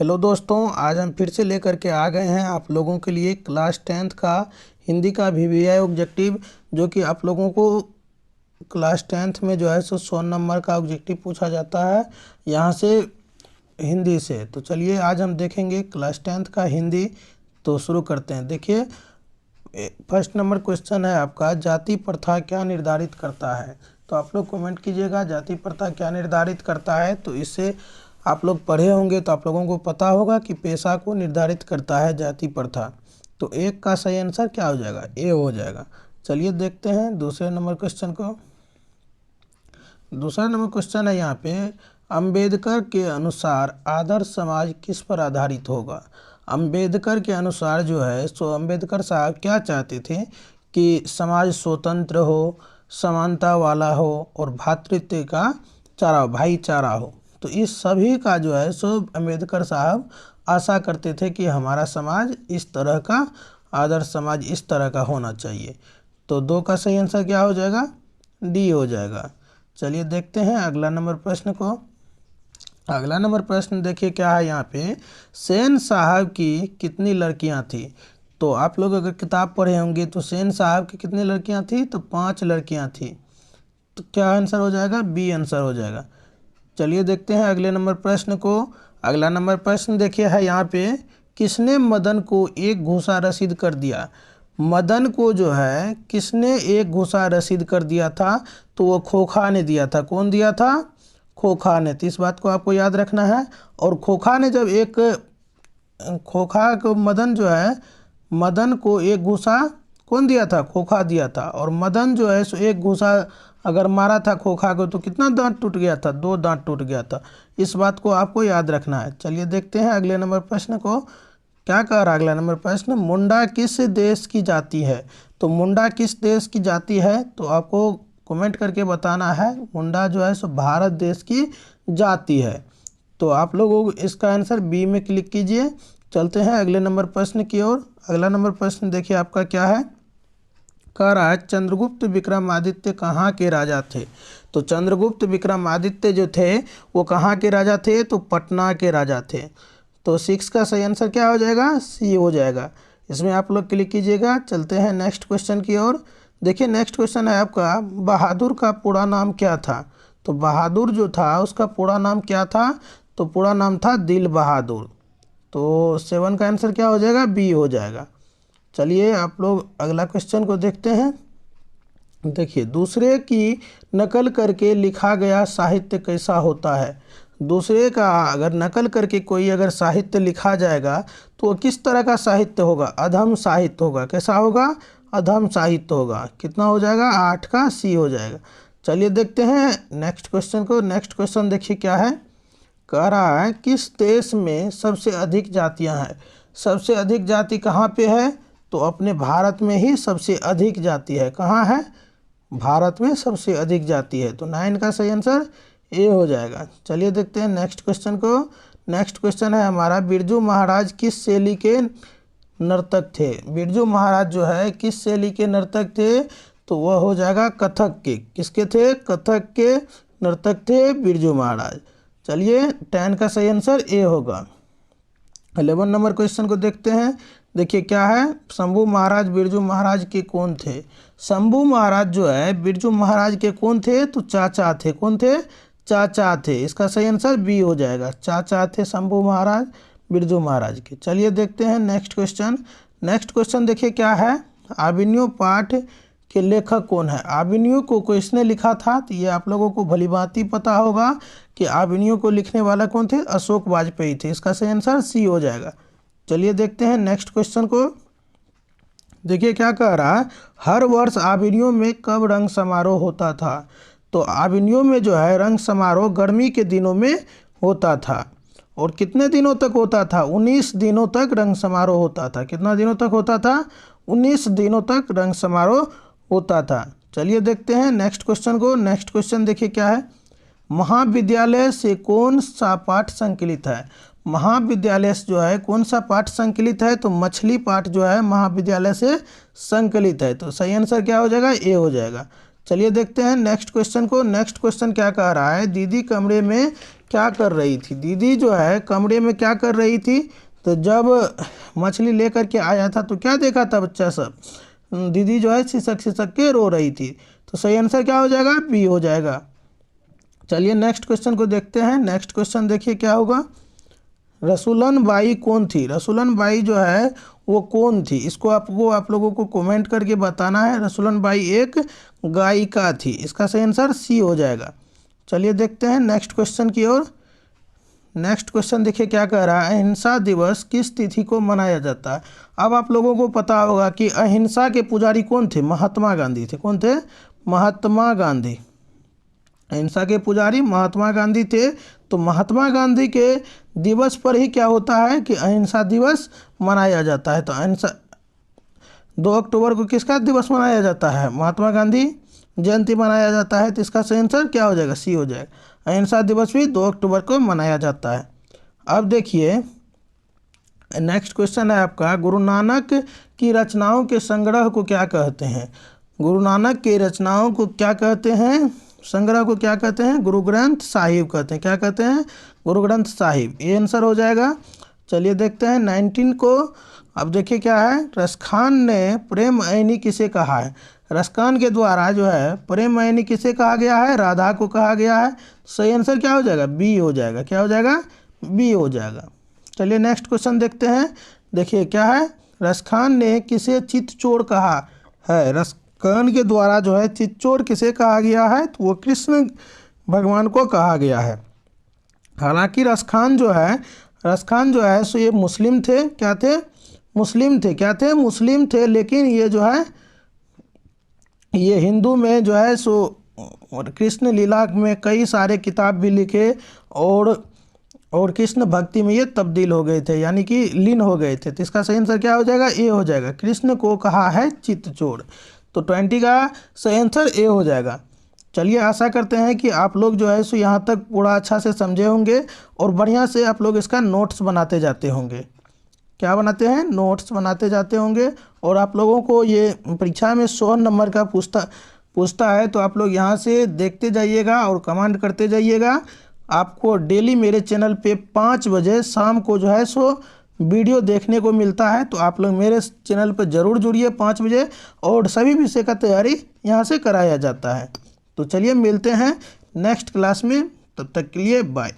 Hello दोस्तों, आज हम फिर से लेकर के आ गए हैं आप लोगों के लिए क्लास 10th का हिंदी का वीवीआई ऑब्जेक्टिव, जो कि आप लोगों को क्लास 10th में जो है 100 नंबर का ऑब्जेक्टिव पूछा जाता है यहाँ से हिंदी से। तो चलिए आज हम देखेंगे क्लास 10th का हिंदी। तो शुरू करते हैं। देखिए, फर्स्ट नंबर क्वेश्चन है आपका, जाति प्रथा क्या निर्धारित करता है। तो आप लोग कमेंट कीजिएगा जाति प्रथा क्या निर्धारित करता है। तो इससे आप लोग पढ़े होंगे तो आप लोगों को पता होगा कि पेशा को निर्धारित करता है जाति प्रथा। तो एक का सही आंसर क्या हो जाएगा, ए हो जाएगा। चलिए देखते हैं दूसरे नंबर क्वेश्चन को। दूसरा नंबर क्वेश्चन है यहाँ पे, अंबेडकर के अनुसार आदर्श समाज किस पर आधारित होगा। अंबेडकर के अनुसार जो है सो अंबेडकर साहब क्या चाहते थे कि समाज स्वतंत्र हो, समानता वाला हो और भ्रातृत्व का भाईचारा हो। तो इस सभी का जो है सो अंबेडकर साहब आशा करते थे कि हमारा समाज इस तरह का, आदर्श समाज इस तरह का होना चाहिए। तो दो का सही आंसर क्या हो जाएगा, डी हो जाएगा। चलिए देखते हैं अगला नंबर प्रश्न को। अगला नंबर प्रश्न देखिए क्या है यहाँ पे, सेन साहब की कितनी लड़कियाँ थी। तो आप लोग अगर किताब पढ़े होंगे तो सेन साहब की कितनी लड़कियाँ थी, तो 5 लड़कियाँ थी। तो क्या आंसर हो जाएगा, बी आंसर हो जाएगा। चलिए देखते हैं अगले नंबर प्रश्न को। अगला नंबर प्रश्न देखिए है यहाँ पे, किसने मदन को एक घूसा रसीद कर दिया। मदन को जो है किसने एक घूसा रसीद कर दिया था, तो वो खोखा ने दिया था। कौन दिया था, खोखा ने। तो इस बात को आपको याद रखना है। और खोखा ने जब खोखा को मदन जो है, मदन को एक घूसा कौन दिया था, खोखा दिया था। और मदन जो है सो एक घूसा अगर मारा था खोखा को तो कितना दांत टूट गया था, 2 दांत टूट गया था। इस बात को आपको याद रखना है। चलिए देखते हैं अगले नंबर प्रश्न को। क्या कह रहा है अगला नंबर प्रश्न, मुंडा किस देश की जाति है। तो मुंडा किस देश की जाति है, तो आपको कमेंट करके बताना है। मुंडा जो है सो भारत देश की जाति है। तो आप लोग इसका आंसर बी में क्लिक कीजिए। चलते हैं अगले नंबर प्रश्न की ओर। अगला नंबर प्रश्न देखिए आपका क्या है, कह रहा है चंद्रगुप्त विक्रमादित्य कहाँ के राजा थे। तो चंद्रगुप्त विक्रमादित्य जो थे वो कहाँ के राजा थे, तो पटना के राजा थे। तो 6 का सही आंसर क्या हो जाएगा, सी हो जाएगा। इसमें आप लोग क्लिक कीजिएगा। चलते हैं नेक्स्ट क्वेश्चन की ओर। देखिए नेक्स्ट क्वेश्चन है आपका, बहादुर का पूरा नाम क्या था। तो बहादुर जो था उसका पूरा नाम क्या था, तो पूरा नाम था दिल बहादुर। तो 7 का आंसर क्या हो जाएगा, बी हो जाएगा। चलिए आप लोग अगला क्वेश्चन को देखते हैं। देखिए, दूसरे की नकल करके लिखा गया साहित्य कैसा होता है। दूसरे का अगर नकल करके कोई अगर साहित्य लिखा जाएगा तो वो किस तरह का साहित्य होगा, अधम साहित्य होगा। कैसा होगा, अधम साहित्य होगा। कितना हो जाएगा, 8 का सी हो जाएगा। चलिए देखते हैं नेक्स्ट क्वेश्चन को। नेक्स्ट क्वेश्चन देखिए क्या है, कह रहा है किस देश में सबसे अधिक जातियां हैं। सबसे अधिक जाति कहाँ पे है, तो अपने भारत में ही सबसे अधिक जाति है। कहाँ है, भारत में सबसे अधिक जाति है। तो 9 का सही आंसर ए हो जाएगा। चलिए देखते हैं नेक्स्ट क्वेश्चन को। नेक्स्ट क्वेश्चन है हमारा, बिरजू महाराज किस शैली के नर्तक थे। बिरजू महाराज जो है किस शैली के नर्तक थे, तो वह हो जाएगा कथक के। किसके थे, कथक के नर्तक थे बिरजू महाराज। चलिए 10 का सही आंसर ए होगा। 11 नंबर क्वेश्चन को देखते हैं। देखिए क्या है, शंभू महाराज बिरजू महाराज के कौन थे। शंभू महाराज जो है बिरजू महाराज के कौन थे, तो चाचा थे। कौन थे, चाचा थे। इसका सही आंसर बी हो जाएगा। चाचा थे शंभू महाराज बिरजू महाराज के। चलिए देखते हैं नेक्स्ट क्वेश्चन। नेक्स्ट क्वेश्चन देखिए क्या है, आबिन्यो पाठ के लेखक कौन है। आबिन्यो को किसने लिखा था, तो ये आप लोगों को भलीभांति पता होगा कि आबिन्यो को लिखने वाला कौन थे, अशोक वाजपेयी थे। इसका सही आंसर सी हो जाएगा। चलिए देखते हैं नेक्स्ट क्वेश्चन को। देखिए क्या कह रहा है, हर वर्ष आबिन्यो में कब रंग समारोह होता था। तो आबिन्यो में जो है रंग समारोह गर्मी के दिनों में होता था। और कितने दिनों तक होता था, 19 दिनों तक रंग समारोह होता था। कितना दिनों तक होता था, 19 दिनों तक रंग समारोह होता था। चलिए देखते हैं नेक्स्ट क्वेश्चन को। नेक्स्ट क्वेश्चन देखिए क्या है, महाविद्यालय से कौन सा पाठ संकलित है। महाविद्यालय से जो है कौन सा पाठ संकलित है, तो मछली पाठ जो है महाविद्यालय से संकलित है। तो सही आंसर क्या हो जाएगा, ए हो जाएगा। चलिए देखते हैं नेक्स्ट क्वेश्चन को। नेक्स्ट क्वेश्चन क्या कह रहा है, दीदी कमरे में क्या कर रही थी? दीदी जो है कमरे में क्या कर रही थी? तो जब मछली लेकर के आया था तो क्या देखा था बच्चा सब? दीदी जो है सिसक सिसक के रो रही थी। तो सही आंसर क्या हो जाएगा? बी हो जाएगा। चलिए नेक्स्ट क्वेश्चन को देखते हैं। नेक्स्ट क्वेश्चन देखिए क्या होगा। रसूलन बाई कौन थी? रसूलन बाई जो है वो कौन थी? इसको आप लोगों को कमेंट करके बताना है। रसूलन बाई एक गायिका थी। इसका सही आंसर सी हो जाएगा। चलिए देखते हैं नेक्स्ट क्वेश्चन की ओर। नेक्स्ट क्वेश्चन देखिए क्या कह रहा है। अहिंसा दिवस किस तिथि को मनाया जाता है? अब आप लोगों को पता होगा कि अहिंसा के पुजारी कौन थे? महात्मा गांधी थे। कौन थे? महात्मा गांधी। अहिंसा के पुजारी महात्मा गांधी थे। तो महात्मा गांधी के दिवस पर ही क्या होता है कि अहिंसा दिवस मनाया जाता है। तो अहिंसा 2 अक्टूबर को किसका दिवस मनाया जाता है? महात्मा गांधी जयंती मनाया जाता है। तो इसका सही आंसर क्या हो जाएगा? सी हो जाएगा। अहिंसा दिवस भी 2 अक्टूबर को मनाया जाता है। अब देखिए नेक्स्ट क्वेश्चन है आपका। गुरु नानक की रचनाओं के संग्रह को क्या कहते हैं? गुरु नानक की रचनाओं को क्या कहते हैं? संग्रह को क्या कहते हैं? गुरु ग्रंथ साहिब कहते हैं। क्या कहते हैं? गुरु ग्रंथ साहिब। ये आंसर हो जाएगा। चलिए देखते हैं 19 को। अब देखिए क्या है। रसखान ने प्रेम ऐनी किसे कहा है? रसखान के द्वारा जो है प्रेम ऐनी किसे कहा गया है? राधा को कहा गया है। सही आंसर क्या हो जाएगा? बी हो जाएगा। क्या हो जाएगा? बी हो जाएगा। चलिए नेक्स्ट क्वेश्चन देखते हैं। देखिए क्या है। रसखान ने किसे चित्तचोर कहा है? रसखान के द्वारा जो है चित्तचोर किसे कहा गया है? तो वो कृष्ण भगवान को कहा गया है। हालांकि रसखान जो है सो ये मुस्लिम थे। क्या थे? मुस्लिम थे। क्या थे? मुस्लिम थे। लेकिन ये जो है ये हिंदू में जो है सो कृष्ण लीला में कई सारे किताब भी लिखे और कृष्ण भक्ति में ये तब्दील हो गए थे, यानी कि लीन हो गए थे। तो इसका सही आंसर क्या हो जाएगा? ए हो जाएगा। कृष्ण को कहा है चित्तचोर। तो 20 का सही आंसर ए हो जाएगा। चलिए आशा करते हैं कि आप लोग जो है सो यहाँ तक पूरा अच्छा से समझे होंगे और बढ़िया से आप लोग इसका नोट्स बनाते जाते होंगे। क्या बनाते हैं? नोट्स बनाते जाते होंगे। और आप लोगों को ये परीक्षा में 100 नंबर का पूछता है। तो आप लोग यहाँ से देखते जाइएगा और कमेंट करते जाइएगा। आपको डेली मेरे चैनल पे 5 बजे शाम को जो है सो वीडियो देखने को मिलता है। तो आप लोग मेरे चैनल पर ज़रूर जुड़िए 5 बजे। और सभी विषय का तैयारी यहाँ से कराया जाता है। तो चलिए मिलते हैं नेक्स्ट क्लास में। तब तक के लिए बाय।